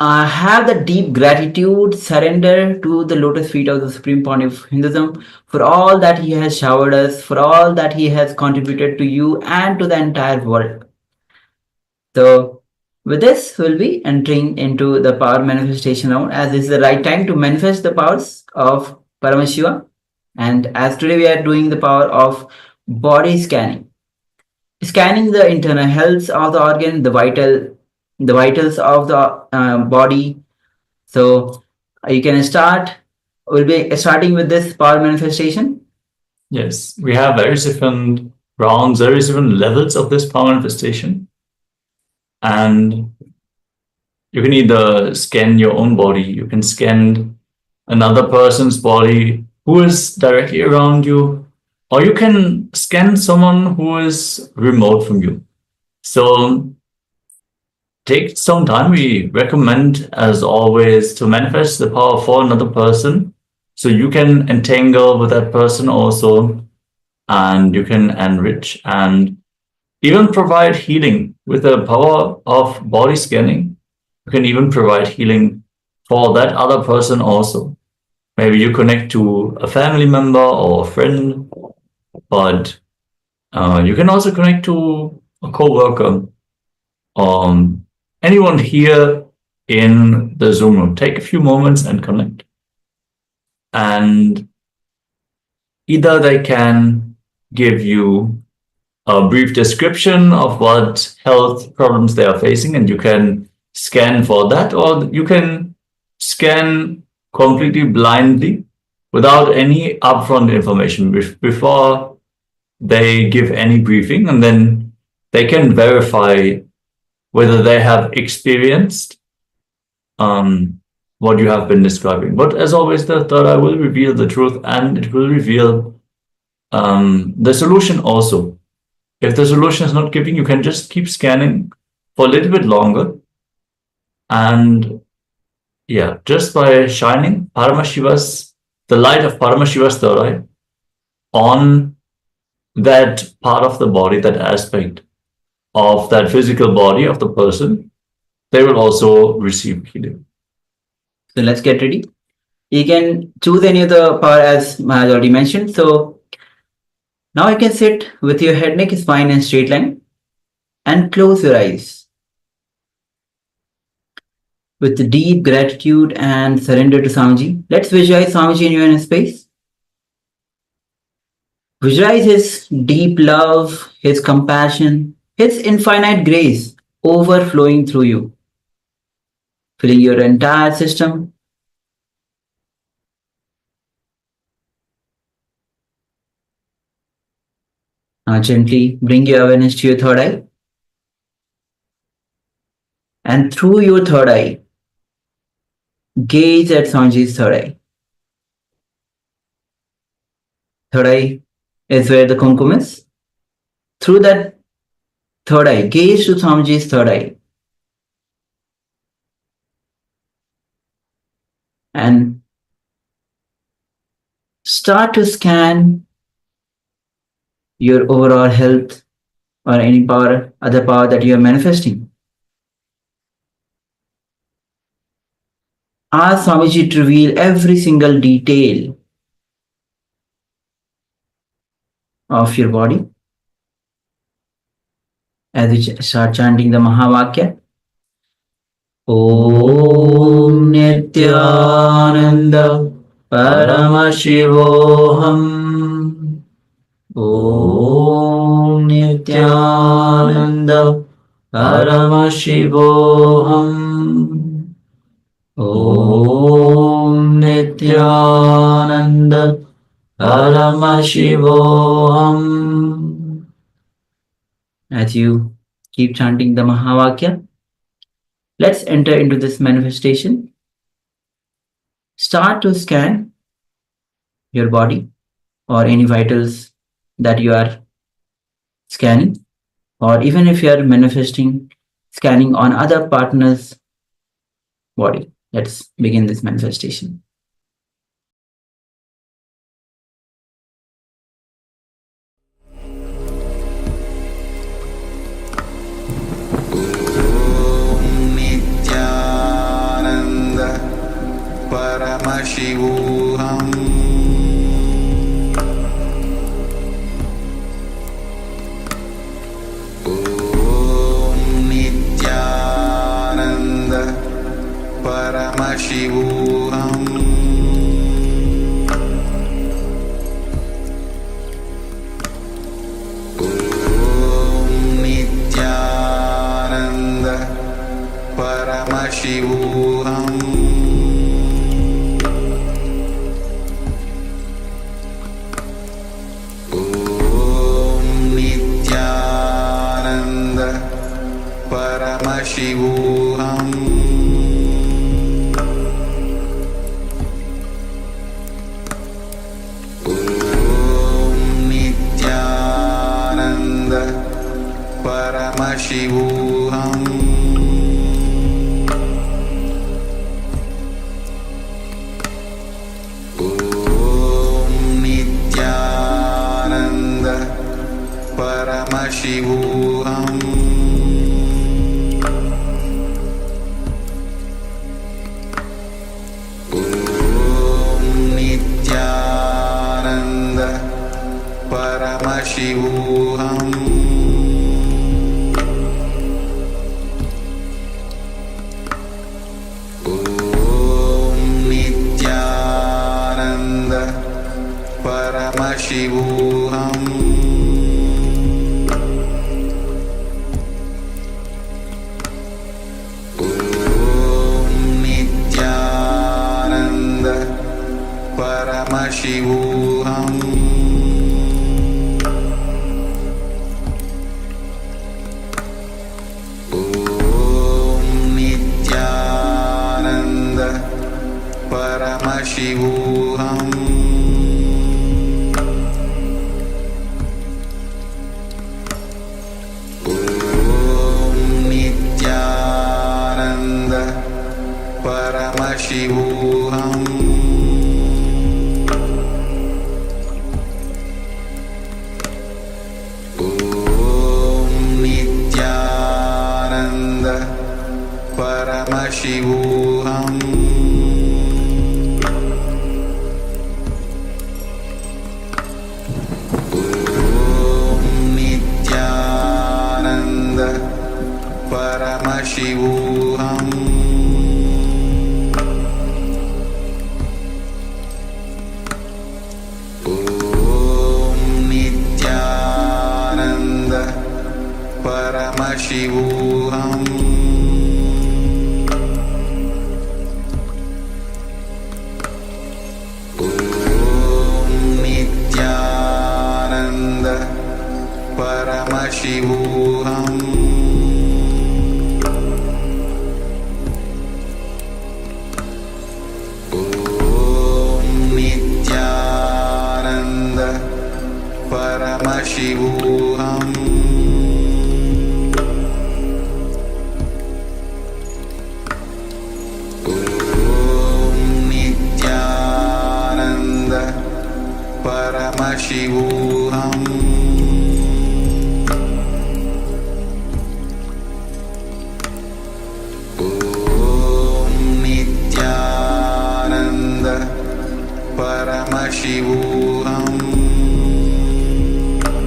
have the deep gratitude, surrender to the lotus feet of the Supreme Pontiff of Hinduism for all that he has showered us, for all that he has contributed to you and to the entire world. So, with this, we'll be entering into the power manifestation round, as this is the right time to manifest the powers of Paramashiva. And as today we are doing the power of body scanning, scanning the internal health of the organ, the vitals of the body. So you can start. We'll be starting with this power manifestation. Yes, we have various different rounds, various different levels of this power manifestation. And you can either scan your own body, you can scan another person's body who is directly around you, or you can scan someone who is remote from you. So take some time. We recommend, as always, to manifest the power for another person. So you can entangle with that person also, and you can enrich and even provide healing with the power of body scanning. You can even provide healing for that other person also. Maybe you connect to a family member or a friend, but you can also connect to a co-worker. Anyone here in the Zoom room, take a few moments and connect. And either they can give you a brief description of what health problems they are facing, and you can scan for that, or you can scan completely blindly without any upfront information before they give any briefing, and then they can verify whether they have experienced what you have been describing. But as always, the third eye will reveal the truth, and it will reveal the solution also. If the solution is not giving, you can just keep scanning for a little bit longer. And yeah, just by shining the light of Paramashiva's third eye on that part of the body, that aspect of that physical body of the person, they will also receive healing. So let's get ready. You can choose any of the power as Maharaj already mentioned. So now you can sit with your head, neck, spine in straight line and close your eyes. With deep gratitude and surrender to Swamiji, let's visualize Swamiji in your inner space. Visualize his deep love, his compassion, his infinite grace overflowing through you, filling your entire system. Now gently bring your awareness to your third eye. And through your third eye, gaze at Swamiji's third eye. Third eye is where the kumkum is. Through that third eye, gaze to Swamiji's third eye. And start to scan your overall health or any power, other power that you are manifesting. Ask Swamiji to reveal every single detail of your body as we start chanting the Mahavakya. Om Nithyananda Paramashivoham. Om Nithyananda Paramashivoham. Om Nithyananda Paramashivoham. As you keep chanting the Mahavakya, let's enter into this manifestation. Start to scan your body or any vitals that you are scanning, or even if you are manifesting, scanning on other partners' body. Let's begin this manifestation. Om Nithyananda Paramashivoham Om Nithyananda Paramashivoham Paramashivoham Om Nithyananda Paramashivoham Om Nithyananda Paramashivoham Paramashivoham Om Nithyananda Paramashivoham Om Nithyananda Paramashivoham Paramashivoham Om Nithyananda Paramashivoham Om Nithyananda Paramashivoham Paramashivoham Om Nithyananda Paramashivoham Om Nithyananda Paramashivoham Paramashivoham Om Nithyananda Paramashivoham Om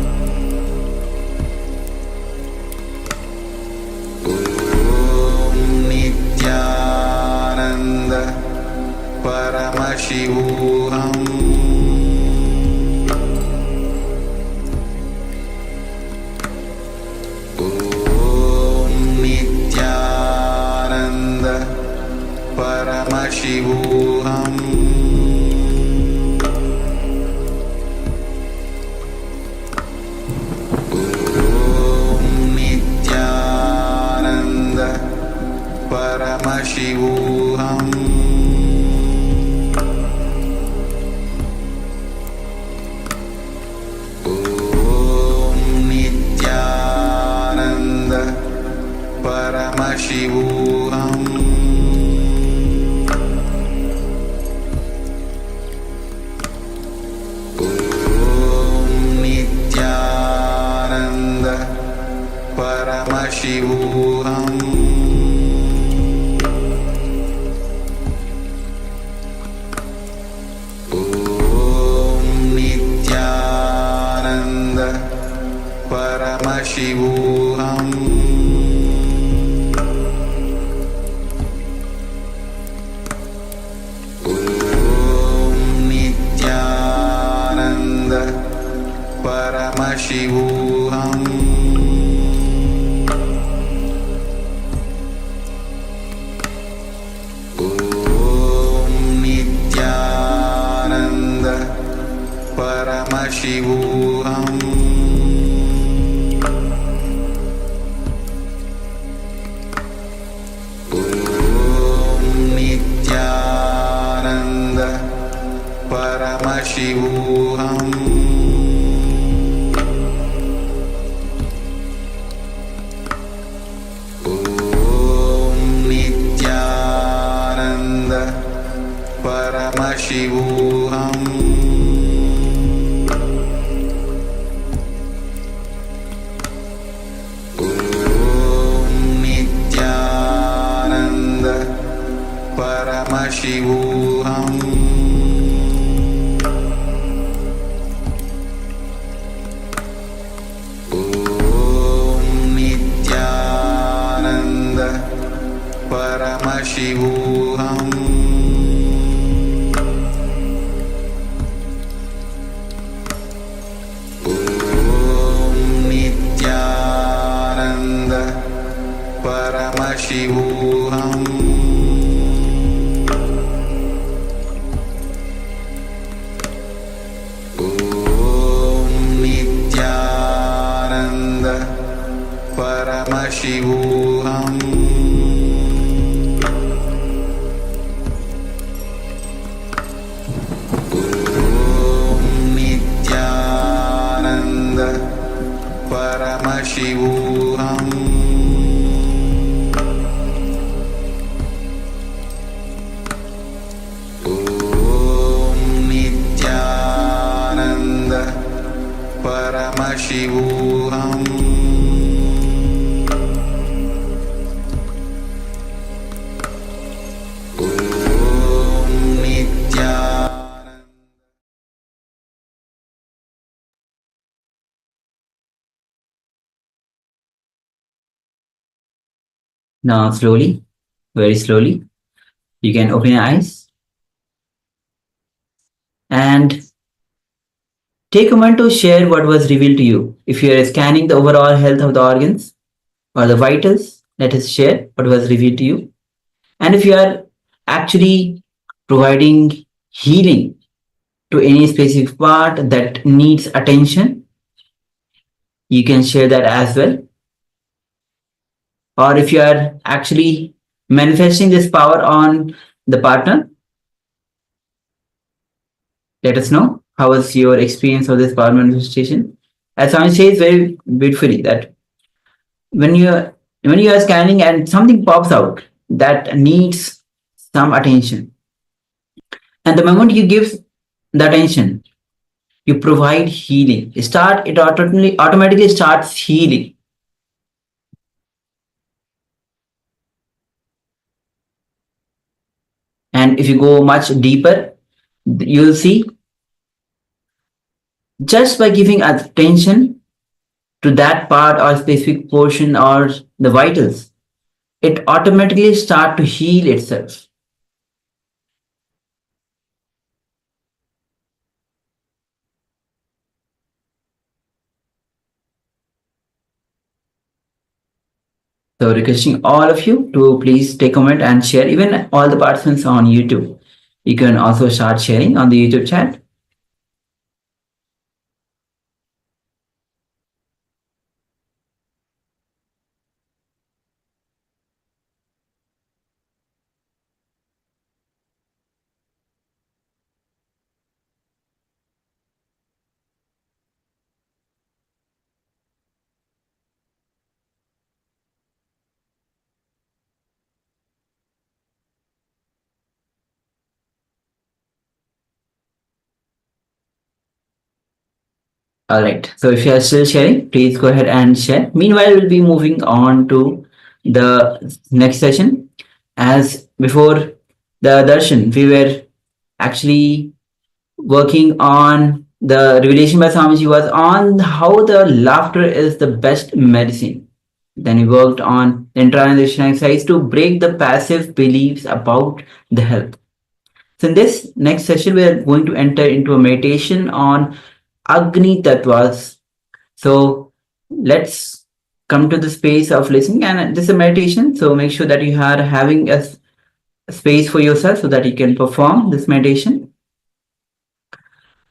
Nithyananda Paramashivoham Paramashivoham Om Nithyananda Paramashivoham Om Nithyananda Paramashivoham Paramashivoham Om Nithyananda Paramashivoham Om Nithyananda Paramashivoham Paramashivoham Om Nithyananda Paramashivoham Om Nithyananda Paramashivoham Paramashivoham Om Nithyananda Paramashivoham Om Nithyananda Paramashivoham Paramashivoham Om Nithyananda Paramashivoham Om Nithyananda. Now, slowly, very slowly, you can open your eyes and take a moment to share what was revealed to you. If you are scanning the overall health of the organs or the vitals, let us share what was revealed to you. And if you are actually providing healing to any specific part that needs attention, you can share that as well. Or if you are actually manifesting this power on the partner, let us know how was your experience of this power manifestation. As Swami says very beautifully that when you are scanning and something pops out that needs some attention, and the moment you give the attention, you provide healing. It automatically starts healing. And if you go much deeper, you'll see just by giving attention to that part or specific portion or the vitals, it automatically start to heal itself. So requesting all of you to please take a moment and share, even all the participants on YouTube. You can also start sharing on the YouTube chat. All right. So if you are still sharing, please go ahead and share. Meanwhile, we'll be moving on to the next session. As before the darshan, we were actually working on the revelation by Swamiji was on how the laughter is the best medicine. Then we worked on the internalization exercise to break the passive beliefs about the health. So in this next session, we are going to enter into a meditation on Agni Tattvas. So let's come to the space of listening, and this is a meditation. So make sure that you are having a space for yourself so that you can perform this meditation.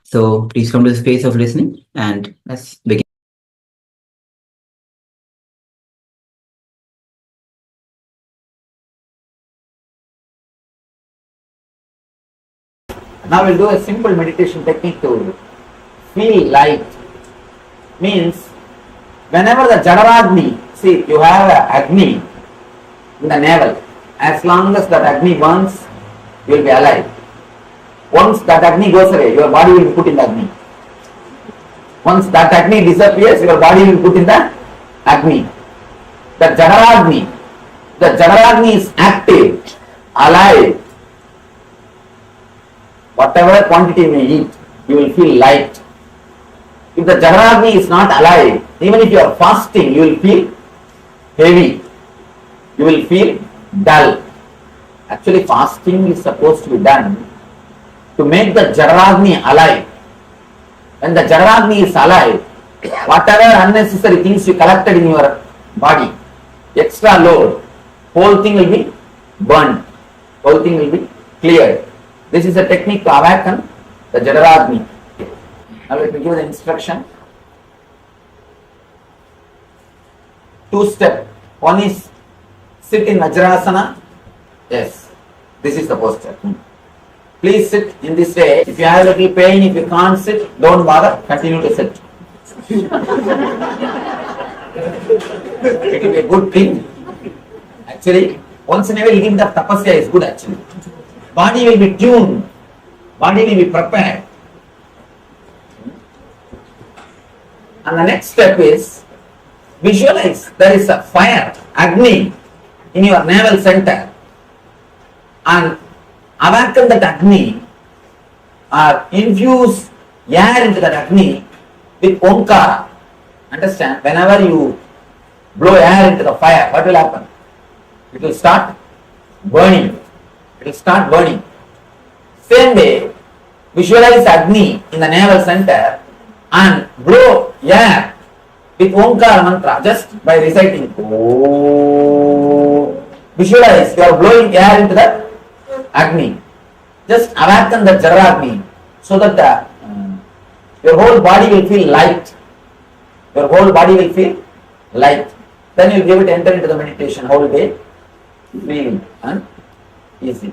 So please come to the space of listening and let's begin. Now we'll do a simple meditation technique to feel light. Means whenever the Jadaragni, see you have a Agni in the navel, as long as that Agni burns, you will be alive. Once that Agni goes away, your body will be put in the Agni. Once that Agni disappears, your body will be put in the Agni. The Jadaragni is active, alive. Whatever quantity you may eat, you will feel light. If the Jadaragni is not alive, even if you are fasting, you will feel heavy. You will feel dull. Actually, fasting is supposed to be done to make the Jadaragni alive. When the Jadaragni is alive, whatever unnecessary things you collected in your body, extra load, whole thing will be burned. Whole thing will be cleared. This is a technique to awaken the Jadaragni. Now let me give the instruction. 2 steps. One is sit in Vajrasana. Yes, this is the posture. Please sit in this way. If you have a little pain, if you can't sit, don't bother, continue to sit. It will be a good thing. Actually, once in a while, giving the tapasya is good actually. Body will be tuned. Body will be prepared. And the next step is visualize there is a fire, Agni, in your navel center, and awaken that Agni or infuse air into that Agni with Omkara. Understand? Whenever you blow air into the fire, what will happen? It will start burning. It will start burning. Same way, visualize Agni in the navel center and blow air with Omkara mantra just by reciting Om. Visualize you are blowing air into the Agni. Just awaken the Jadaragni so that your whole body will feel light. Your whole body will feel light. Then you give it enter into the meditation whole day, feeling and easy.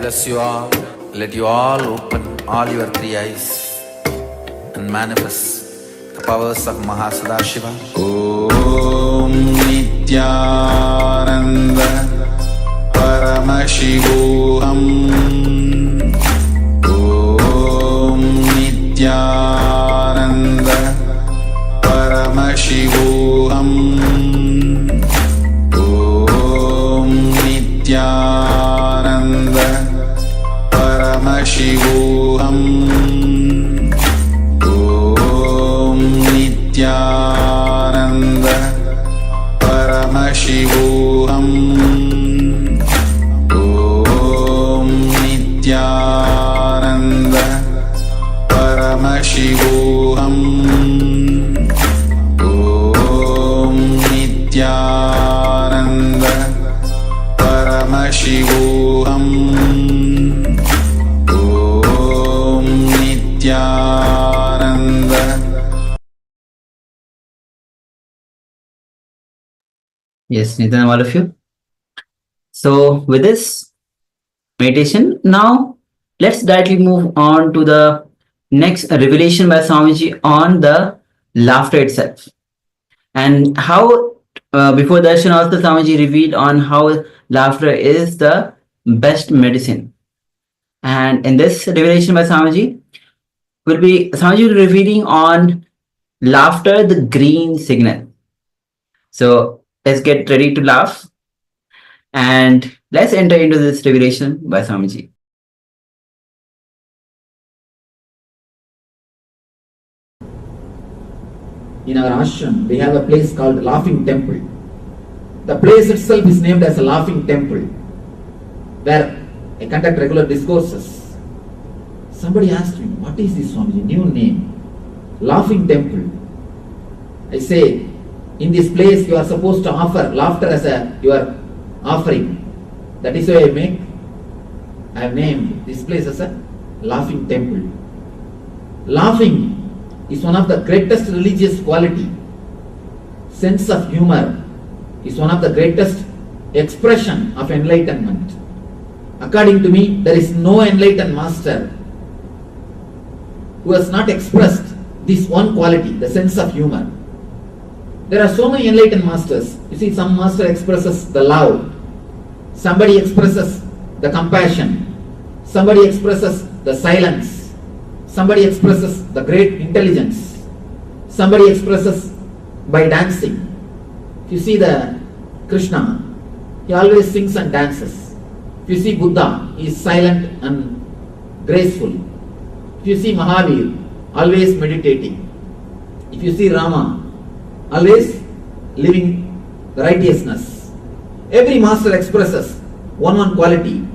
bless you all. Let you all open all your three eyes and manifest the powers of Mahasadashiva. Om Nithyananda Paramashivoham. Om Nithyananda Paramashivoham. Om Nithyananda Paramashivoham. Om Nithyananda Paramashivoham. Om Nithyananda Paramashivoham. Om Nithyananda Paramashivoham. Om Nithyananda. Yes, Nathan, all of you. So with this meditation, now let's directly move on to the next revelation by Swamiji on the laughter itself. And how before darshan also Swamiji revealed on how laughter is the best medicine. And in this revelation by Swamiji, Swamiji will be revealing on laughter, the green signal. So let's get ready to laugh and let's enter into this revelation by Swamiji. In our ashram, we have a place called Laughing Temple. The place itself is named as a Laughing Temple, where I conduct regular discourses. Somebody asked me, what is this, Swamiji? New name. Laughing Temple. I say, in this place you are supposed to offer laughter as your offering. That is why I have named this place as a Laughing Temple. Laughing is one of the greatest religious quality. Sense of humor is one of the greatest expression of enlightenment. According to me, there is no enlightened master who has not expressed this one quality, the sense of humor. There are so many enlightened masters. You see, some master expresses the love, somebody expresses the compassion, somebody expresses the silence, somebody expresses the great intelligence, somebody expresses by dancing. If you see the Krishna, he always sings and dances. If you see Buddha, he is silent and graceful. If you see Mahavir, always meditating. If you see Rama, always living righteousness. Every master expresses one quality,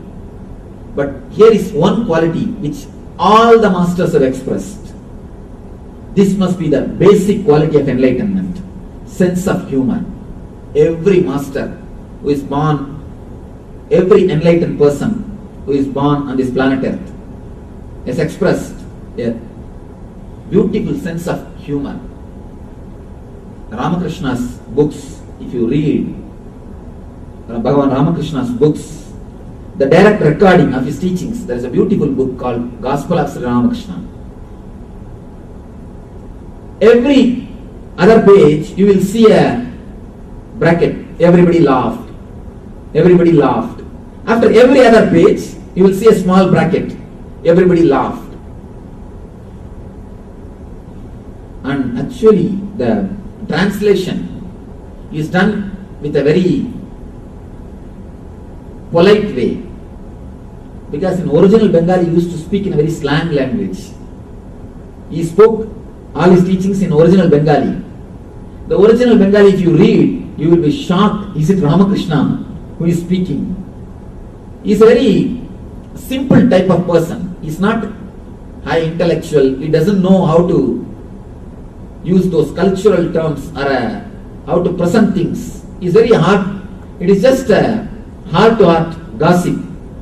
but here is one quality which all the masters have expressed. This must be the basic quality of enlightenment, sense of humor. Every master who is born, every enlightened person who is born on this planet Earth has expressed a beautiful sense of humor. Ramakrishna's books, if you read Bhagavan Ramakrishna's books, the direct recording of his teachings, there is a beautiful book called Gospel of Sri Ramakrishna. Every other page you will see a bracket, everybody laughed, everybody laughed. After every other page you will see a small bracket, everybody laughed. And actually the translation is done with a very polite way, because in original Bengali he used to speak in a very slang language. He spoke all his teachings in original Bengali. The original Bengali, if you read, you will be shocked. Is it Ramakrishna who is speaking? He is a very simple type of person. He is not high intellectual. He doesn't know how to use those cultural terms or how to present things. He is very hard. It is just a heart-to-heart gossip.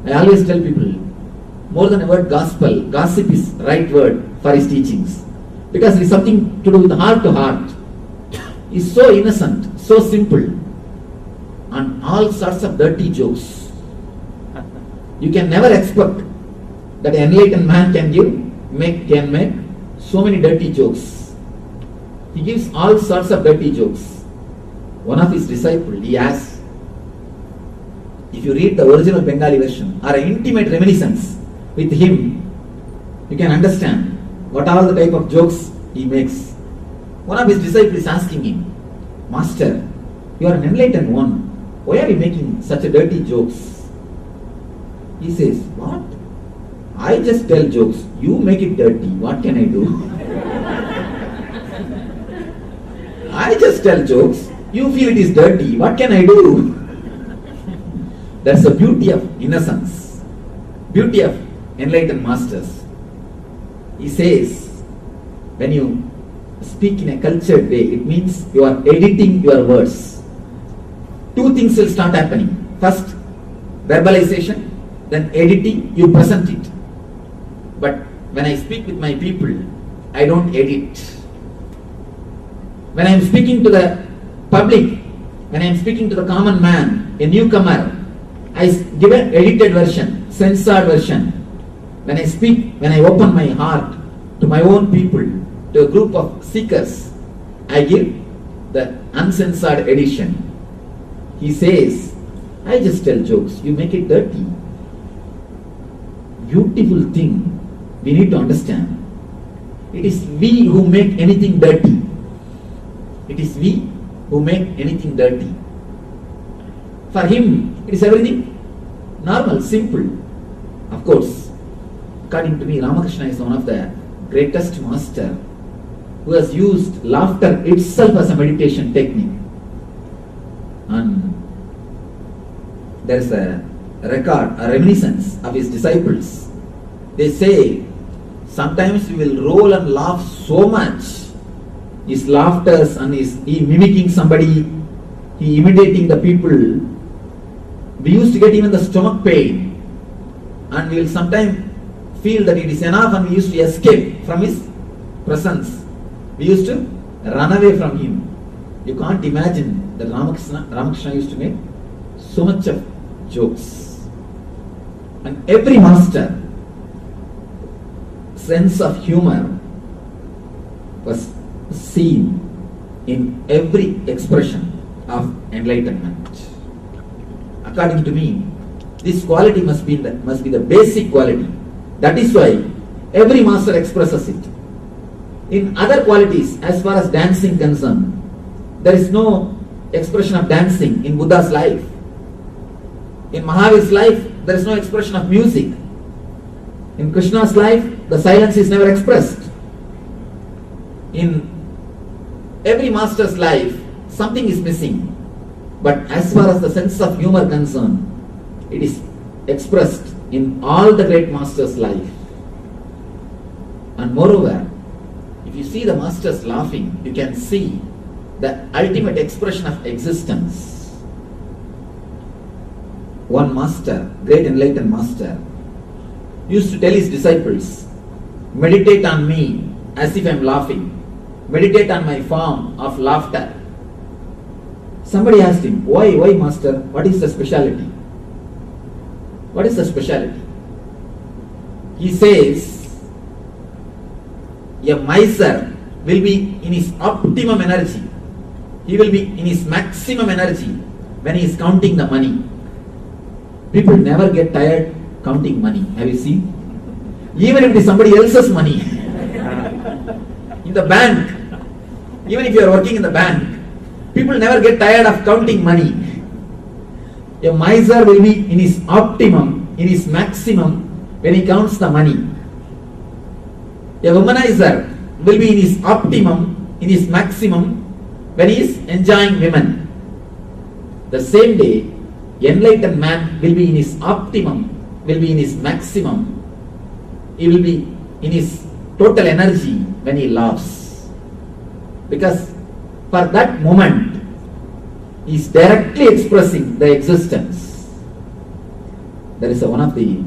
I always tell people, more than a word gospel, gossip is the right word for his teachings, because it is something to do with heart-to-heart. He is so innocent, so simple, and all sorts of dirty jokes. You can never expect that an enlightened man can make so many dirty jokes. He gives all sorts of dirty jokes. One of his disciples, he asks, if you read the original Bengali version or an intimate reminiscence with him, you can understand what all the type of jokes he makes. One of his disciples is asking him, Master, you are an enlightened one. Why are you making such a dirty jokes? He says, what? I just tell jokes. You make it dirty. What can I do? I just tell jokes. You feel it is dirty. What can I do? That's the beauty of innocence. Beauty of enlightened masters. He says, when you speak in a cultured way, it means you are editing your words. Two things will start happening. First, verbalization, then editing, you present it. But when I speak with my people, I don't edit. When I am speaking to the public, when I am speaking to the common man, a newcomer, I give an edited version, censored version. When I speak, when I open my heart to my own people, to a group of seekers, I give the uncensored edition. He says, I just tell jokes, you make it dirty. Beautiful thing we need to understand. It is we who make anything dirty. It is we who make anything dirty. For him, it is everything normal, simple. Of course, according to me, Ramakrishna is one of the greatest master who has used laughter itself as a meditation technique. And there is a record, a reminiscence of his disciples. They say, sometimes we will roll and laugh so much. His laughters and he mimicking somebody, he imitating the people. We used to get even the stomach pain, and we will sometimes feel that it is enough, and we used to escape from his presence. We used to run away from him. You can't imagine that Ramakrishna used to make so much of jokes. And every master sense of humor was seen in every expression of enlightenment. According to me, this quality must be the basic quality. That is why every master expresses it. In other qualities, as far as dancing concerned, there is no expression of dancing in Buddha's life. In Mahavir's life, there is no expression of music. In Krishna's life, the silence is never expressed. In every master's life, something is missing. But as far as the sense of humor concerned, it is expressed in all the great masters' life. And moreover, if you see the masters laughing, you can see the ultimate expression of existence. One master, great enlightened master, used to tell his disciples, meditate on me as if I am laughing. Meditate on my form of laughter. Somebody asked him, why master? What is the speciality? What is the speciality? He says, a miser will be in his optimum energy. He will be in his maximum energy when he is counting the money. People never get tired counting money. Have you seen? Even if it is somebody else's money. In the bank, even if you are working in the bank, people never get tired of counting money. A miser will be in his optimum, in his maximum when he counts the money. A womanizer will be in his optimum, in his maximum when he is enjoying women. The same day, enlightened man will be in his optimum, will be in his maximum. He will be in his total energy when he laughs. Because for that moment, he is directly expressing the existence. There is one of the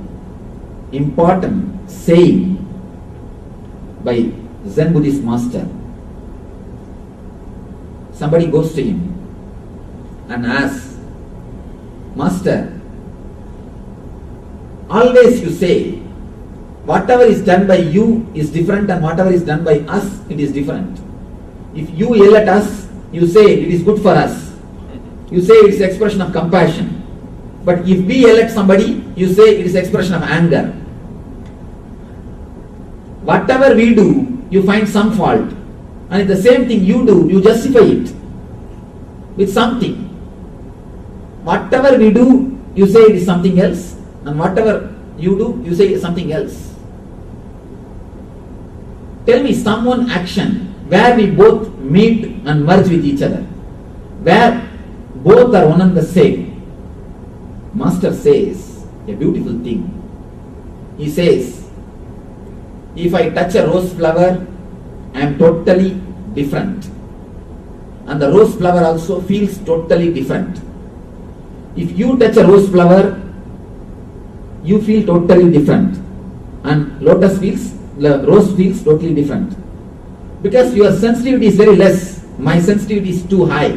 important saying by Zen Buddhist master. Somebody goes to him and asks, Master, always you say, whatever is done by you is different and whatever is done by us, it is different. If you yell at us, you say it is good for us. You say it is expression of compassion. But if we yell at somebody, you say it is expression of anger. Whatever we do, you find some fault. And the same thing you do, you justify it with something. Whatever we do, you say it is something else. And whatever you do, you say something else. Tell me some one action where we both meet and merge with each other, where both are one and the same. Master says a beautiful thing. He says, if I touch a rose flower, I am totally different. And the rose flower also feels totally different. If you touch a rose flower, you feel totally different. And the rose feels totally different. Because your sensitivity is very less, my sensitivity is too high.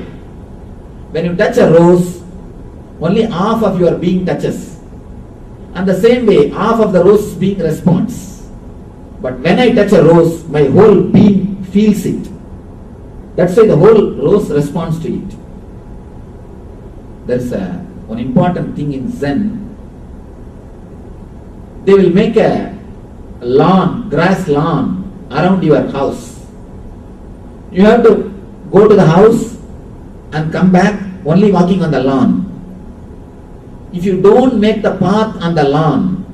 When you touch a rose, only half of your being touches. And the same way, half of the rose being responds. But when I touch a rose, my whole being feels it. That's why the whole rose responds to it. There's one important thing in Zen. They will make a lawn, grass lawn around your house. You have to go to the house and come back only walking on the lawn. If you don't make the path on the lawn,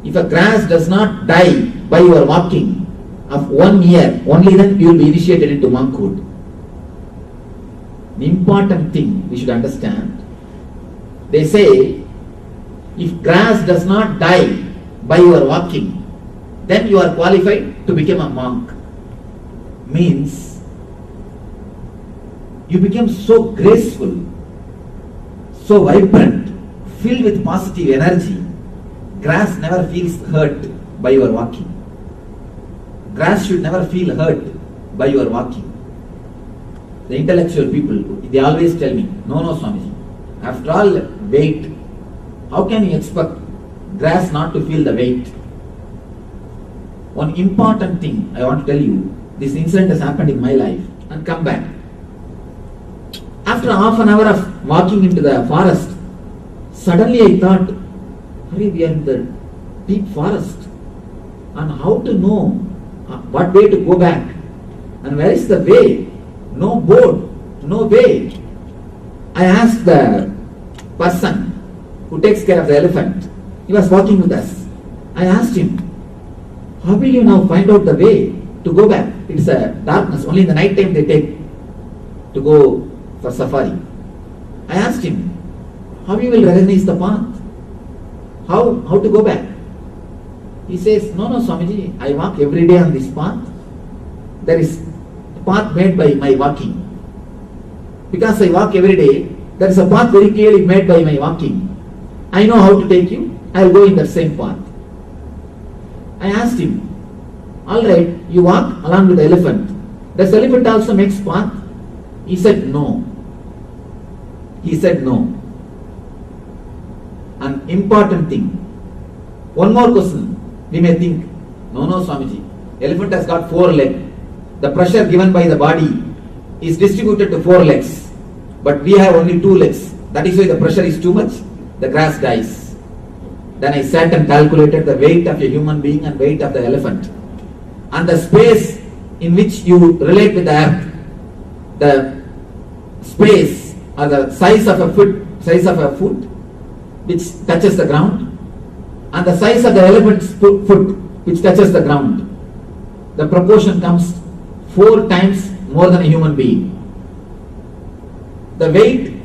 if a grass does not die by your walking of 1 year, only then you will be initiated into monkhood. The important thing we should understand, they say, if grass does not die by your walking, then you are qualified to become a monk. Means, you become so graceful, so vibrant, filled with positive energy. Grass never feels hurt by your walking. Grass should never feel hurt by your walking. The intellectual people, they always tell me, no, Swamiji, after all weight, how can you expect grass not to feel the weight? One important thing I want to tell you, this incident has happened in my life, and come back. After half an hour of walking into the forest, suddenly I thought, we are in the deep forest, and how to know what way to go back, and where is the way? No board, no way. I asked the person who takes care of the elephant, he was walking with us. I asked him, how will you now find out the way to go back? It's a darkness, only in the night time they take to go for safari. I asked him, how you will recognize the path? How to go back? He says, no, Swamiji, I walk every day on this path. There is a path made by my walking. Because I walk every day, there is a path very clearly made by my walking. I know how to take you, I will go in the same path. I asked him, alright, you walk along with the elephant. Does the elephant also makes path? He said no. He said no. An important thing. One more question. We may think, no, Swamiji, elephant has got 4 legs. The pressure given by the body is distributed to 4 legs. But we have only 2 legs. That is why the pressure is too much. The grass dies. Then I sat and calculated the weight of a human being and weight of the elephant. And the space in which you relate with the earth, the space or the size of a foot which touches the ground, and the size of the elephant's foot which touches the ground, the proportion comes 4 times more than a human being. The weight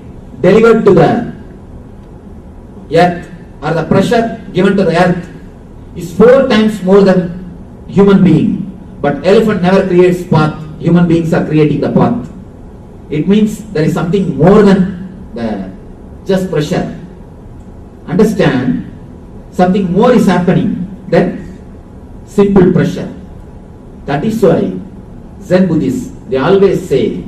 delivered to the earth or the pressure given to the earth is 4 times more than human being. But elephant never creates path, human beings are creating the path. It means there is something more than the just pressure. Understand, something more is happening than simple pressure. That is why Zen Buddhists, they always say,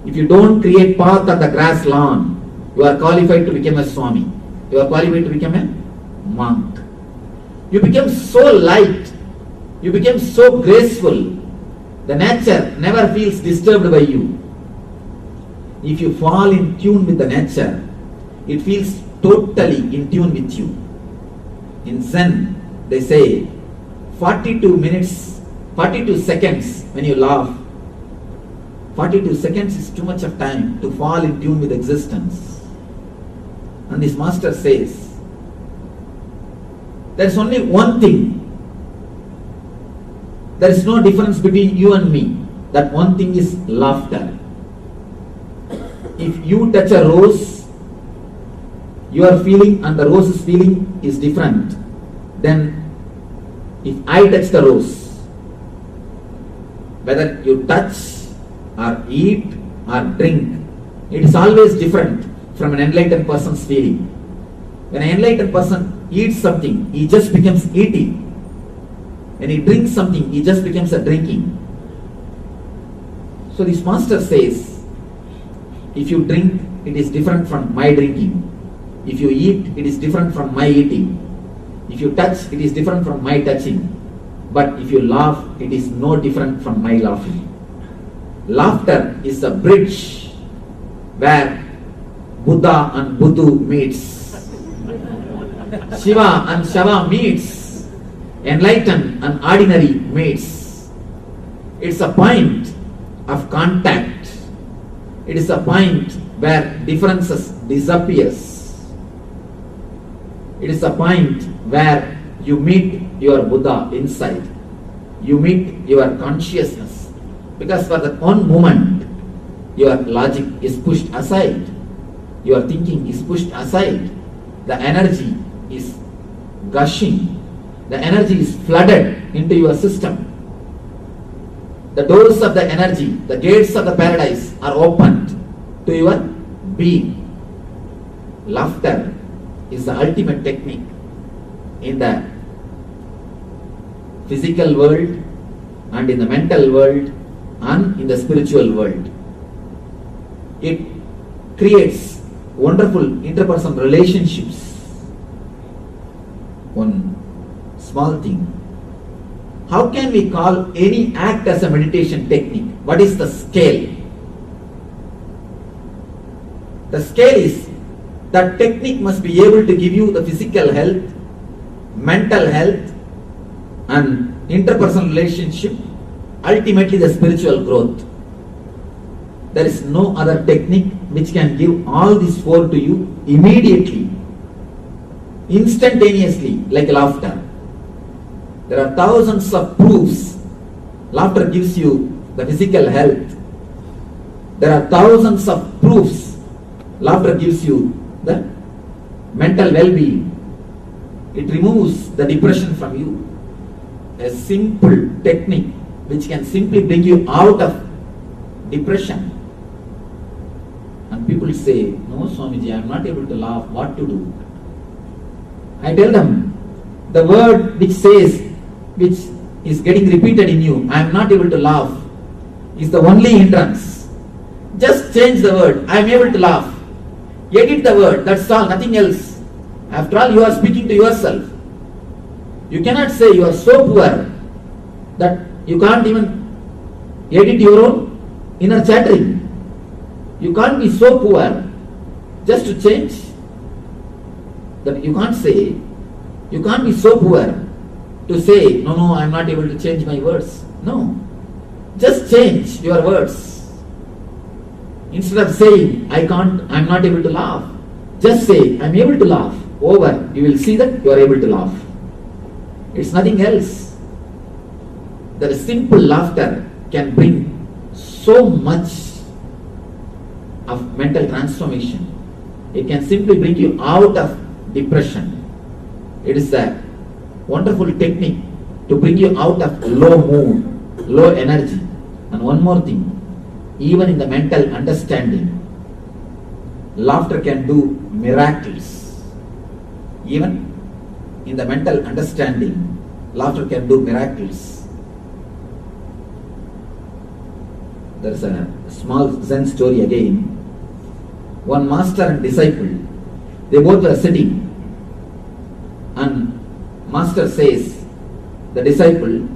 if you don't create path on the grass lawn, you are qualified to become a Swami. You are qualified to become a monk. You become so light, you become so graceful. The nature never feels disturbed by you. If you fall in tune with the nature, it feels totally in tune with you. In Zen, they say 42 seconds when you laugh. 42 seconds is too much of time to fall in tune with existence. And this master says, there is only one thing. There is no difference between you and me. That one thing is laughter. If you touch a rose, your feeling and the rose's feeling is different. Then if I touch the rose, whether you touch or eat or drink, it is always different from an enlightened person's feeling. When an enlightened person eats something, he just becomes eating. When he drinks something, he just becomes a drinking. So this master says, if you drink, it is different from my drinking. If you eat, it is different from my eating. If you touch, it is different from my touching. But if you laugh, it is no different from my laughing. Laughter is a bridge where Buddha and Buddhu meets. Shiva and Shava meets. Enlightened and ordinary meets. It's a point of contact. It is a point where differences disappears. It is a point where you meet your Buddha inside. You meet your consciousness. Because for that one moment, your logic is pushed aside. Your thinking is pushed aside. The energy is gushing. The energy is flooded into your system. The doors of the energy, the gates of the paradise are opened to your being. Laughter is the ultimate technique in the physical world and in the mental world and in the spiritual world. It creates wonderful interpersonal relationships. One small thing. How can we call any act as a meditation technique? What is the scale? The scale is that technique must be able to give you the physical health, mental health, and interpersonal relationship, ultimately the spiritual growth. There is no other technique which can give all these four to you immediately, instantaneously, like laughter. There are thousands of proofs. Laughter gives you the physical health. There are thousands of proofs. Laughter gives you the mental well-being. It removes the depression from you. A simple technique which can simply bring you out of depression. And people say, no Swamiji, I am not able to laugh. What to do? I tell them, the word which is getting repeated in you, I am not able to laugh, is the only hindrance. Just change the word, I am able to laugh. Edit the word, that's all, nothing else. After all, you are speaking to yourself. You cannot say you are so poor that you can't even edit your own inner chattering. You can't be so poor just to change. That you can't say, you can't be so poor to say, no, I am not able to change my words. No. Just change your words. Instead of saying, I am not able to laugh, just say, I am able to laugh. Over, you will see that you are able to laugh. It's nothing else. That simple laughter can bring so much of mental transformation. It can simply bring you out of depression. It is a wonderful technique to bring you out of low mood, low energy. And one more thing, even in the mental understanding, laughter can do miracles. Even in the mental understanding, laughter can do miracles. There is a small Zen story again. One master and disciple, they both were sitting, and master says the disciple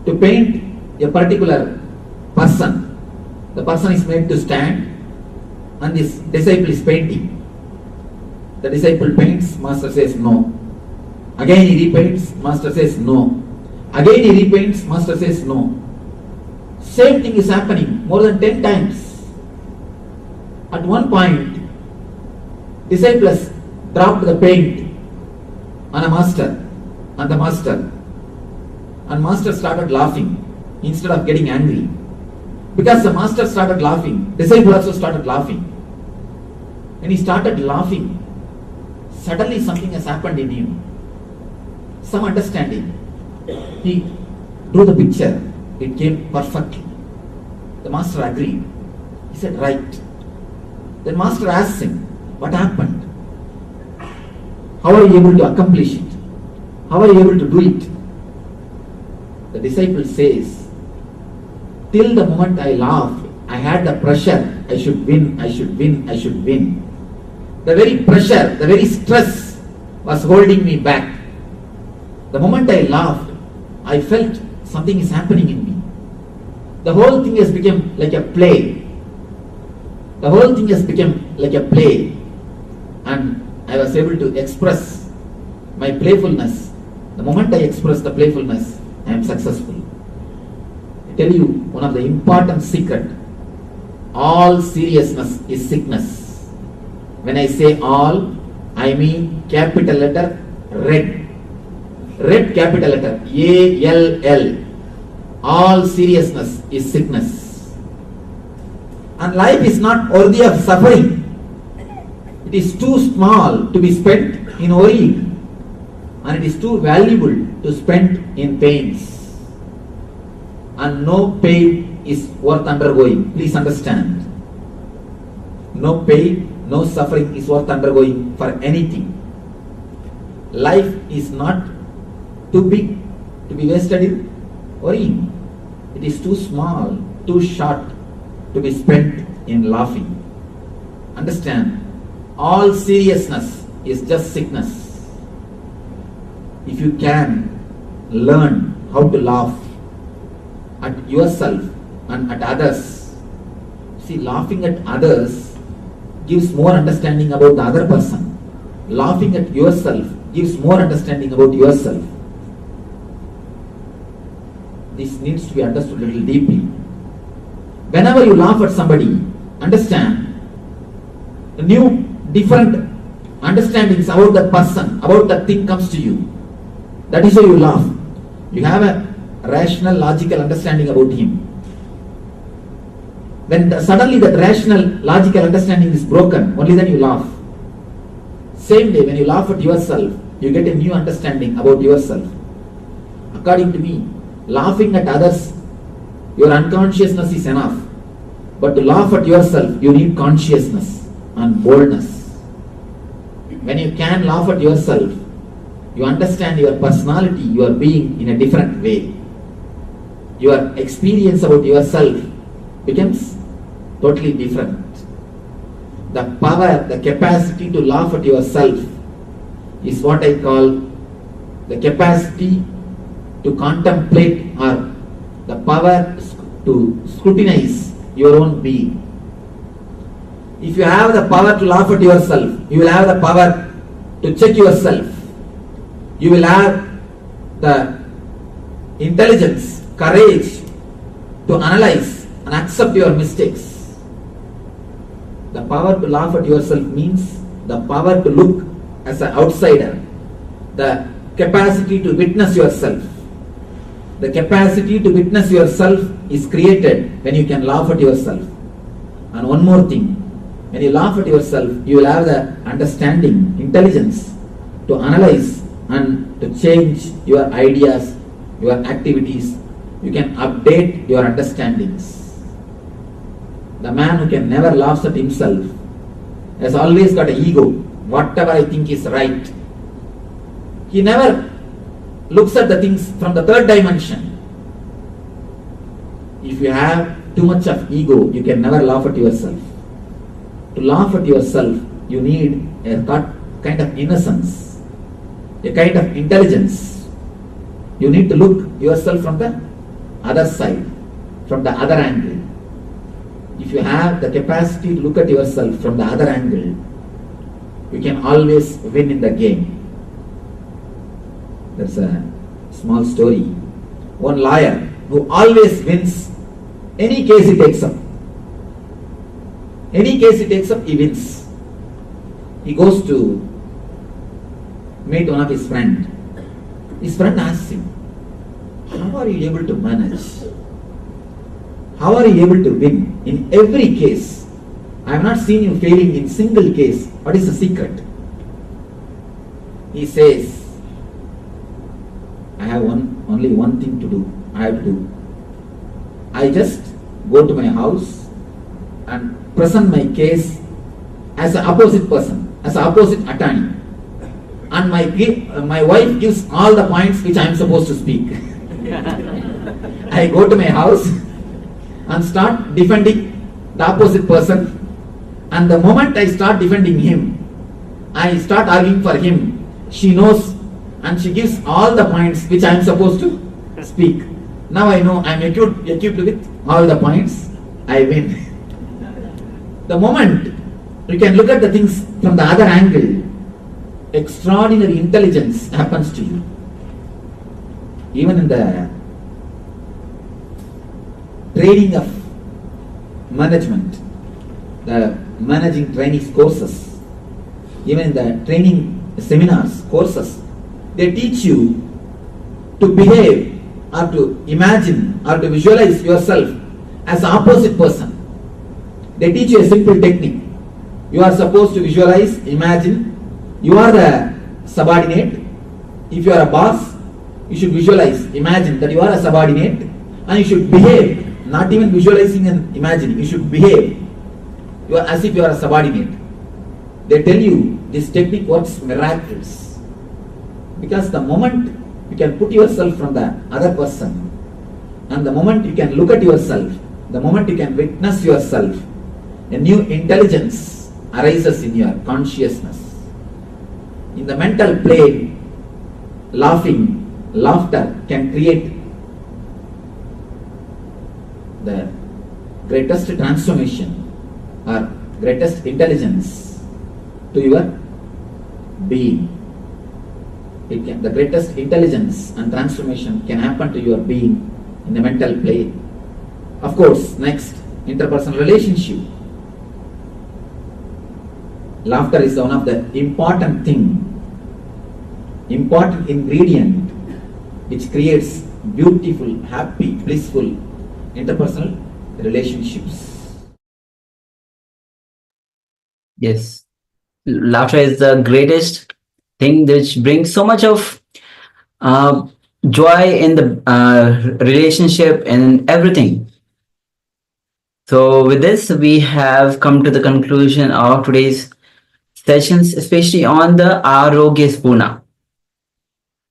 to paint a particular person. The person is made to stand and this disciple is painting. The disciple paints, master says no. Again he repaints, master says no. Again he repaints, master says no. Same thing is happening more than 10 times. At one point, disciple has dropped the paint on a master, on the master. And master started laughing instead of getting angry. Because the master started laughing, disciple also started laughing. When he started laughing, suddenly something has happened in him. Some understanding. He drew the picture. It came perfectly. The master agreed. He said, right. Then master asked him, what happened? How are you able to accomplish it? How are you able to do it? The disciple says, till the moment I laughed, I had the pressure, I should win, I should win, I should win. The very pressure, the very stress was holding me back. The moment I laughed, I felt something is happening in me. The whole thing has become like a play. The whole thing has become like a play. And I was able to express my playfulness. The moment I express the playfulness, I am successful. I tell you, one of the important secret, all seriousness is sickness. When I say all, I mean capital letter red. Red capital letter A-L-L. All seriousness is sickness. And life is not worthy of suffering. It is too small to be spent in worrying. And it is too valuable to spend in pains. And no pain is worth undergoing. Please understand. No pain, no suffering is worth undergoing for anything. Life is not too big to be wasted in worrying. It is too small, too short to be spent in laughing. Understand, all seriousness is just sickness. If you can learn how to laugh at yourself and at others, see, laughing at others gives more understanding about the other person. Laughing at yourself gives more understanding about yourself. This needs to be understood a little deeply. Whenever you laugh at somebody, understand, new, different understandings about that person, about that thing comes to you. That is why you laugh. You have a rational, logical understanding about him. When suddenly that rational, logical understanding is broken, only then you laugh. Same way, when you laugh at yourself, you get a new understanding about yourself. According to me, laughing at others, your unconsciousness is enough. But to laugh at yourself, you need consciousness and boldness. When you can laugh at yourself, you understand your personality, your being in a different way. Your experience about yourself becomes totally different. The power, the capacity to laugh at yourself is what I call the capacity to contemplate or the power to scrutinize your own being. If you have the power to laugh at yourself, you will have the power to check yourself. You will have the intelligence, courage to analyze and accept your mistakes. The power to laugh at yourself means the power to look as an outsider, the capacity to witness yourself. The capacity to witness yourself is created when you can laugh at yourself. And one more thing, when you laugh at yourself, you will have the understanding, intelligence to analyze and to change your ideas, your activities. You can update your understandings. The man who can never laugh at himself has always got an ego. Whatever I think is right. He never looks at the things from the third dimension. If you have too much of ego, you can never laugh at yourself. To laugh at yourself, you need a kind of innocence. a kind of intelligence. You need to look yourself from the other side, from the other angle. If you have the capacity to look at yourself from the other angle, you can always win in the game. That's a small story. One lawyer who always wins any case he takes up. Any case he takes up, he wins. He goes to meet one of his friends. His friend asks him, how are you able to manage? How are you able to win in every case? I have not seen you failing in single case. What is the secret? He says, I have only one thing to do. I have to do. I just go to my house and present my case as an opposite person, as an opposite attorney. And my wife gives all the points which I am supposed to speak. I go to my house and start defending the opposite person. And the moment I start defending him, I start arguing for him. She knows and she gives all the points which I am supposed to speak. Now I know I am equipped with all the points. I win. The moment you can look at the things from the other angle, extraordinary intelligence happens to you. Even in the training of management, the managing trainees courses, even in the training seminars, courses, they teach you to behave or to imagine or to visualize yourself as an opposite person. They teach you a simple technique. You are supposed to visualize, imagine, you are the subordinate. If you are a boss, you should visualize, imagine that you are a subordinate and you should behave, not even visualizing and imagining, you should behave you are as if you are a subordinate. They tell you this technique works miracles. Because the moment you can put yourself from the other person and the moment you can look at yourself, the moment you can witness yourself, a new intelligence arises in your consciousness. In the mental plane, laughter can create the greatest transformation or greatest intelligence to your being. The greatest intelligence and transformation can happen to your being in the mental plane. Of course, next, interpersonal relationship. Laughter is one of the important ingredient which creates beautiful, happy, blissful interpersonal relationships. Yes. Laughter is the greatest thing which brings so much of joy in the relationship and everything. So with this, we have come to the conclusion of today's sessions, especially on the Arogya Spurana.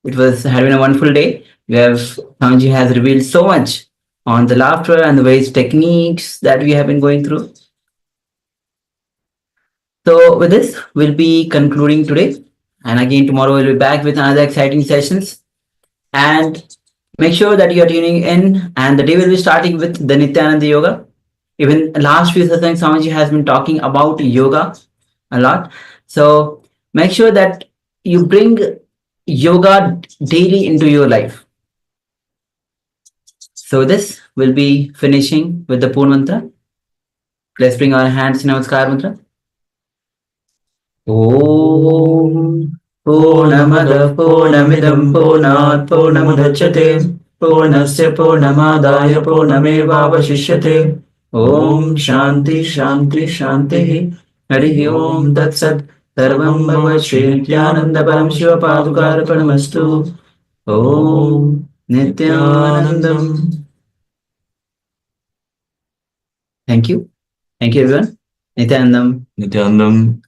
It had been a wonderful day. Swamiji has revealed so much on the laughter and the various techniques that we have been going through. So with this, we'll be concluding today. And again, tomorrow we'll be back with another exciting sessions. And make sure that you are tuning in. And the day will be starting with the Nithyananda Yoga. Even last few sessions, Swamiji has been talking about yoga a lot. So make sure that you bring yoga daily into your life. So this will be finishing with the Purna Mantra. Let's bring our hands in Namaskar Mantra. Om Purnamada Purnamidam Purnat Purnamudachyate Purnasya Purnamadaya Purnamevavashishyate. Om Shanti Shanti Shanti. Hari Om Tat Sat. Sarvam Bhava Shri Nithyananda Param Shiva Padukara Paramastu. Om Nithyanandam. Thank you. Thank you everyone. Nithyanandam. Nithyanandam.